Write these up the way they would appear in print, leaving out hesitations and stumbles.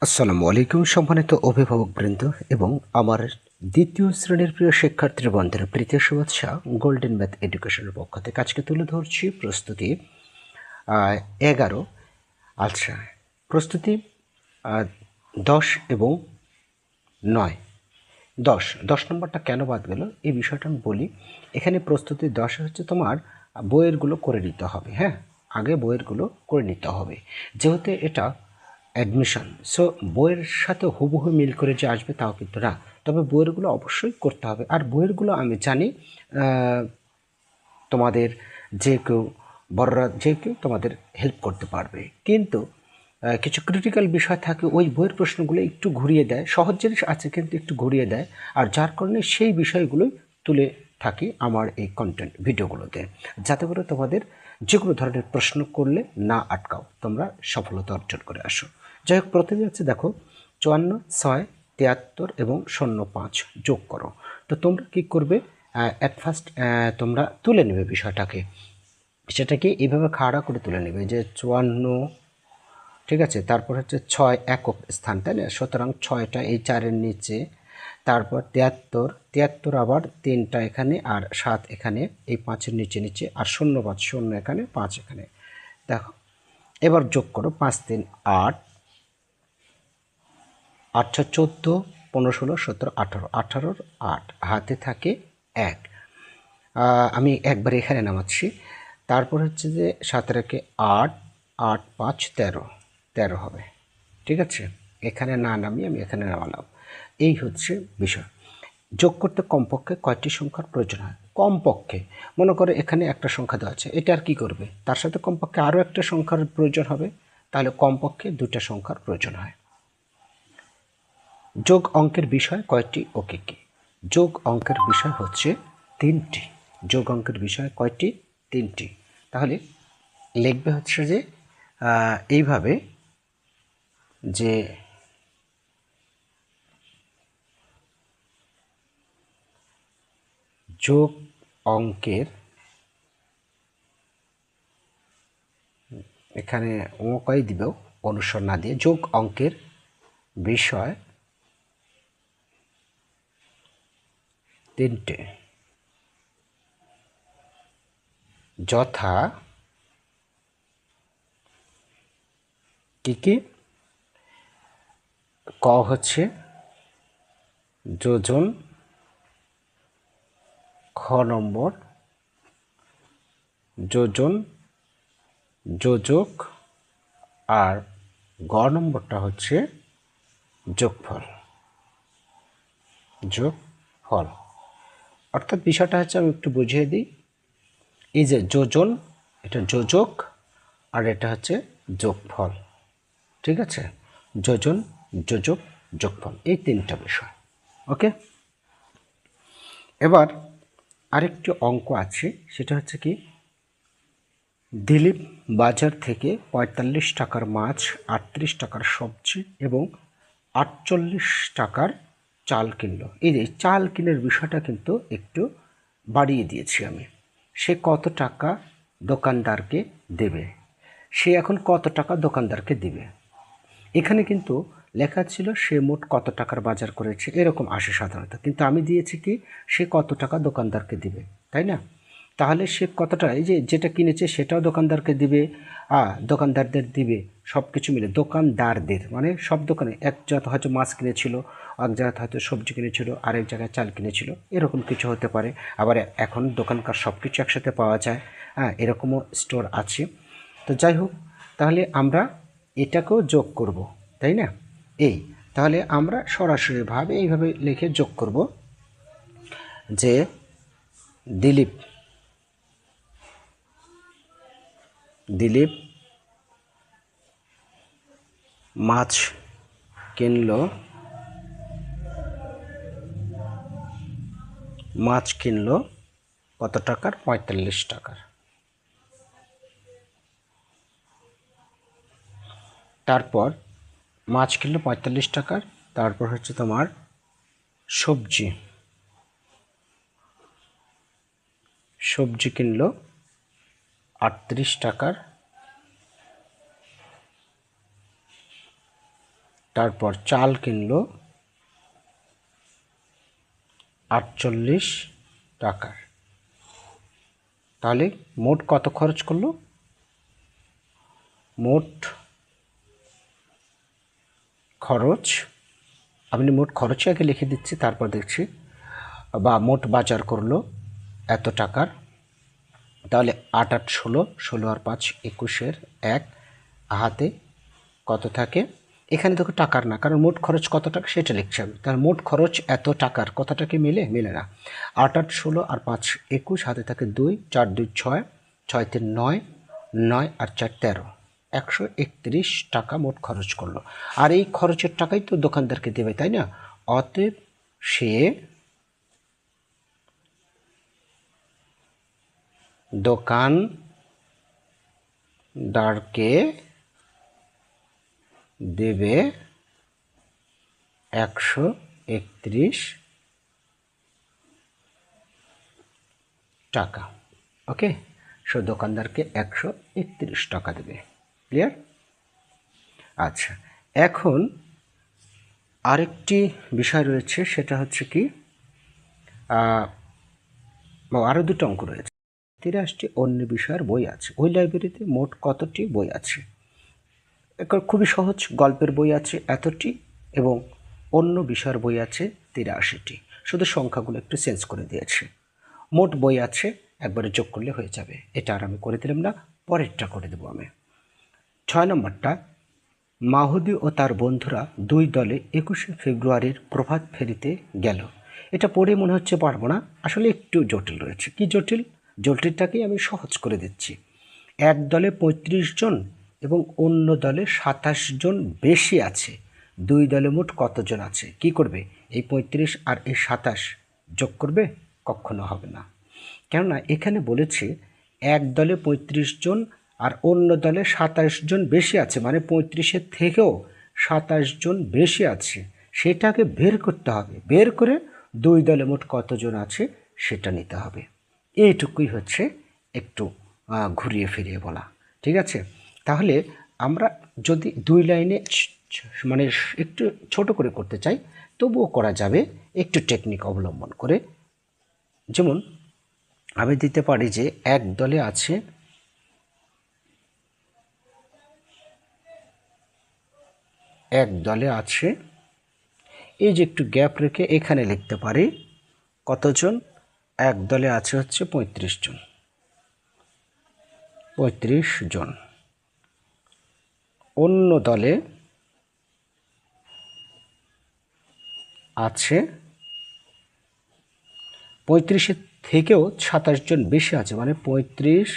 আসসালামু আলাইকুম সম্মানিত অভিভাবকবৃন্দ এবং আমার দ্বিতীয় শ্রেণীর প্রিয় শিক্ষার্থী বন্ধুরা, প্রীতীয় শুভেচ্ছা। গোল্ডেন ম্যাথ এডুকেশনের পক্ষ থেকে আজকে তুলে ধরছি প্রস্তুতি 11। আচ্ছা, প্রস্তুতি 10 এবং 9। 10 নম্বরটা কেন বাদ গেল এই বিষয়টা আমি বলি। এখানে প্রস্তুতি 10 হচ্ছে তোমার বইয়েরগুলো করে নিতে হবে। হ্যাঁ, আগে বইয়েরগুলো করে নিতে হবে, যেহেতু এটা অ্যাডমিশন। সো বইয়ের সাথে হুবহু মিল করে যে আসবে তাও কিন্তু না, তবে বইয়েরগুলো অবশ্যই করতে হবে। আর বইয়েরগুলো আমি জানি তোমাদের যে কেউ, বড়রা যে কেউ তোমাদের হেল্প করতে পারবে, কিন্তু কিছু ক্রিটিক্যাল বিষয় থাকে, ওই বইয়ের প্রশ্নগুলো একটু ঘুরিয়ে দেয়। সহজ জিনিস আছে কিন্তু একটু ঘুরিয়ে দেয়, আর যার কারণে সেই বিষয়গুলোই তুলে থাকি আমার এই কন্টেন্ট ভিডিওগুলোতে, যাতে করে তোমাদের যে কোনো ধরনের প্রশ্ন করলে না আটকাও, তোমরা সফলতা অর্জন করে আসো। যাই হোক, প্রথমে হচ্ছে দেখো 54, 6, 73 এবং 05 যোগ করো। তো তোমরা কী করবে, অ্যাট ফার্স্ট তোমরা তুলে নেবে বিষয়টাকে, সেটাকে এইভাবে খাড়া করে তুলে নেবে যে 54, ঠিক আছে, তারপর হচ্ছে 6 একক স্থান, তাই না? সুতরাং 6টা এই 4-এর নিচে, তারপর 73 আবার 3টা এখানে আর 7 এখানে, এই 5-এর নিচে নিচে, আর 05 0 এখানে, 5 এখানে। দেখো এবার যোগ করো, 5 3 8, 8 6 14, 15 16 17 18, 18-র 8 হাতে থাকে 1। আমি একবার এখানে নামাচ্ছি। তারপর হচ্ছে যে 7 একে 8, 8 5 13, 13 হবে, ঠিক আছে? এখানে না নামিয়ে আমি এখানে নামালাম। এই হচ্ছে বিষয়। যোগ করতে কমপক্ষে কয়টি সংখ্যার প্রয়োজন হয়? কমপক্ষে মনে করে এখানে একটা সংখ্যা দেওয়া আছে, এটা আর কি করবে, তার সাথে কমপক্ষে আরও একটা সংখ্যার প্রয়োজন হবে, তাহলে কমপক্ষে 2টা সংখ্যার প্রয়োজন হয়। যোগ অঙ্কের বিষয় কয়টি ও কী কী? যোগ অঙ্কের বিষয় হচ্ছে 3টি। যোগ অঙ্কের বিষয় কয়টি? 3টি। তাহলে লিখবে হচ্ছে যে এইভাবে, যে যোগ অঙ্কের, এখানে অঙ্কই দিব অনুসরণ না দিয়ে, যোগ অঙ্কের বিষয় 3টে, যথা কি কি? ক হচ্ছে যোজন, খ নম্বর যোজন যোজক, আর গ নম্বরটা হচ্ছে যোগফল। যোগফল অর্থাৎ বিষয়টা হচ্ছে, আমি একটু বুঝিয়ে দিই। এই যে যোজন, এটা যোজক, আর এটা হচ্ছে যোগফল, ঠিক আছে? যোজন, যোজক, যোগফল, এই 3টা বিষয়। ওকে, এবার আরেকটি অঙ্ক আছে, সেটা হচ্ছে কি, দিলীপ বাজার থেকে 45 টাকার মাছ, 38 টাকার সবজি এবং 48 টাকার চাল কিনলো। এই যে চাল কিনের বিষয়টা কিন্তু একটু বাড়িয়ে দিয়েছি আমি। সে কত টাকা দোকানদারকে দেবে? সে এখন কত টাকা দোকানদারকে দিবে? এখানে কিন্তু লেখা ছিল সে মোট কত টাকার বাজার করেছে, এরকম আসে সাধারণত, কিন্তু আমি দিয়েছি কি সে কত টাকা দোকানদারকে দিবে, তাই না? তাহলে সে কতটা, এই যে যেটা কিনেছে সেটাও দোকানদারকে দিবে, দোকানদারদের দিবে, সব কিছু মিলে দোকানদারদের, মানে সব দোকানে, এক জায়গায় হয়তো মাছ কিনেছিল, এক জায়গায় হয়তো সবজি কিনেছিল, আরেক জায়গায় চাল কিনেছিল, এরকম কিছু হতে পারে। আবার এখন দোকানকার সব কিছু একসাথে পাওয়া যায়, এরকমও স্টোর আছে। তো যাই হোক, তাহলে আমরা এটাকেও যোগ করব, তাই না? এই, তাহলে আমরা সরাসরিভাবে এইভাবে লিখে যোগ করব যে দিলীপ মাছ কিনলো, কত টাকার? 45 টাকার। তারপর মাছ কিনলো 45 টাকার, তারপর হচ্ছে তোমার সবজি কিনলো 38 টাকার, তারপর চাল কিনলো 48 টাকার। তাহলে মোট কত খরচ করলো? মোট খরচ, আমি মোট খরচই আগে লিখে দিচ্ছি, তারপর দেখছি, বা মোট বাজার করলো এত টাকার। তাহলে 8 8 16, 16 আর 5 21, 1 হাতে কত থাকে? এখানে দেখো টাকার না, কারণ মোট খরচ কত টাকা সেটা লিখছি আমি। তাহলে মোট খরচ এত টাকার, কথাটা কি মিলে না। 8 8 16 আর 5 21, হাতে থাকে 2, 4 2 6, 6 3 9, 9 আর 4 13, 131 টাকা মোট খরচ করলো। আর এই খরচের টাকাই তো দোকানদারকে দেবে, তাই না? অতএব সে দোকানদারকে দেবে 131 টাকা। ওকে, সো দোকানদারকে 131 টাকা দেবে। ক্লিয়ার? আচ্ছা, এখন আরেকটি বিষয় রয়েছে, সেটা হচ্ছে কি, আরও দুটো অঙ্ক রয়েছে। 83টি অন্য বিষয়ের বই আছে। ওই লাইব্রেরিতে মোট কতটি বই আছে? খুবই সহজ, গল্পের বই আছে এতটি এবং অন্য বিষয়ের বই আছে 83টি। শুধু সংখ্যাগুলো একটু চেঞ্জ করে দিয়েছে। মোট বই আছে একবারে যোগ করলে হয়ে যাবে। এটা আর আমি করে দিলাম না, পরেরটা করে দেবো আমি। 6 নম্বরটা, মাহুদি ও তার বন্ধুরা 2 দলে 21শে ফেব্রুয়ারির প্রভাত ফেরিতে গেল। এটা পড়ে মনে হচ্ছে পারবো না, আসলে একটু জটিল রয়েছে। কি জটিল? জটিলটাকেই আমি সহজ করে দিচ্ছি। এক দলে 35 জন এবং অন্য দলে 27 জন বেশি আছে। 2 দলে মোট কতজন আছে? কি করবে? এই 35 আর এই 27 যোগ করবে? কখনো হবে না। কেননা এখানে বলেছে এক দলে 35 জন আর অন্য দলে 27 জন বেশি আছে, মানে 35-এর থেকেও 27 জন বেশি আছে। সেটাকে বের করতে হবে, বের করে 2 দলে মোট কতজন আছে সেটা নিতে হবে। এইটুকুই হচ্ছে একটু ঘুরিয়ে ফিরিয়ে বলা। ঠিক আছে? তাহলে আমরা যদি 2 লাইনে মানে একটু ছোট করে করতে চাই, তবুও করা যাবে একটু টেকনিক অবলম্বন করে। যেমন আমি দিতে পারি যে এক দলে আছে এই যে একটু গ্যাপ রেখে এখানে লিখতে পারি কতজন? এক দলে আছে হচ্ছে 35 জন। 35 জন। অন্য দলে আছে 35-এর থেকেও 27 জন বেশি আছে, মানে 35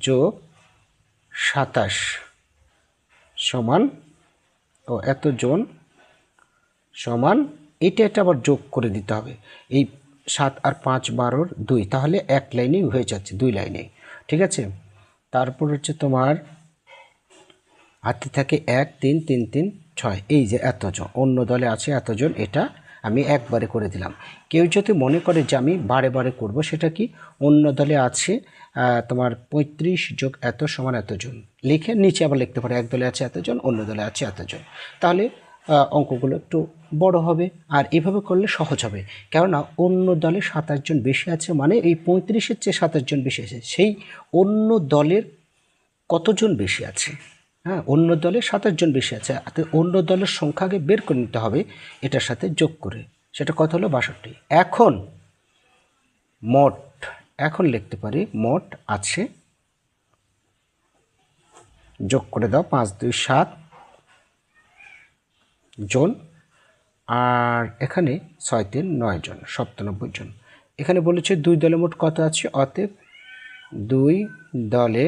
যোগ 27 সমান এতজন সমান, এটা আবার যোগ করে দিতে হবে। এই 7 আর 5 12 2, তাহলে এক লাইনেই হয়ে যাচ্ছে, 2 লাইনে। ঠিক আছে? তারপর হচ্ছে তোমার হাতে থাকে 1 3 3 3 6, এই যে এতজন অন্য দলে আছে এতজন, এটা আমি একবারে করে দিলাম। কেউ যদি মনে করে যে আমি বারে বারে করব, সেটা কি, অন্য দলে আছে তোমার 35 যোগ এত সমান এতজন লিখে নিচে আবার লিখতে পারে এক দলে আছে এতজন, অন্য দলে আছে এতজন। তাহলে অঙ্কগুলো একটু বড় হবে, আর এভাবে করলে সহজ হবে। কেননা অন্য দলে 27 জন বেশি আছে, মানে এই 35-এর চেয়ে 27 জন বেশি আছে। সেই অন্য দলের কতজন বেশি আছে? হ্যাঁ, অন্য দলে 27 জন বেশি আছে, অন্য দলের সংখ্যাকে বের করে নিতে হবে এটার সাথে যোগ করে। সেটা কত হলো? 62। এখন লিখতে পারি মোট আছে, যোগ করে দাও, 5 2 7 জন, আর এখানে 6 3 9 জন, 97 জন। এখানে বলেছে 2 দলে মোট কত আছে, অতএব 2 দলে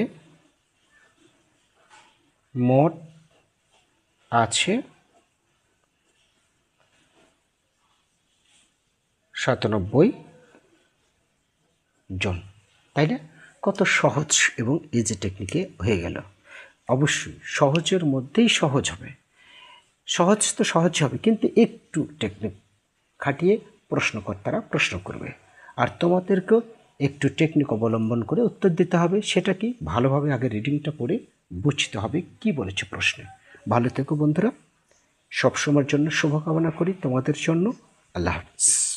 মোট আছে 97 জন। তাই না? কত সহজ এবং ইজি টেকনিকে হয়ে গেল। অবশ্যই সহজের মধ্যেই সহজ হবে, সহজ তো সহজ হবে, কিন্তু একটু টেকনিক খাটিয়ে প্রশ্নকর্তারা প্রশ্ন করবে, আর তোমাদেরকেও একটু টেকনিক অবলম্বন করে উত্তর দিতে হবে। সেটা কি, ভালোভাবে আগে রিডিংটা পড়ে বুঝতে হবে কি বলেছে প্রশ্নে। ভালো থেকো বন্ধুরা। সবসময়ের জন্য শুভকামনা করি তোমাদের জন্য। আল্লাহ হাফিজ।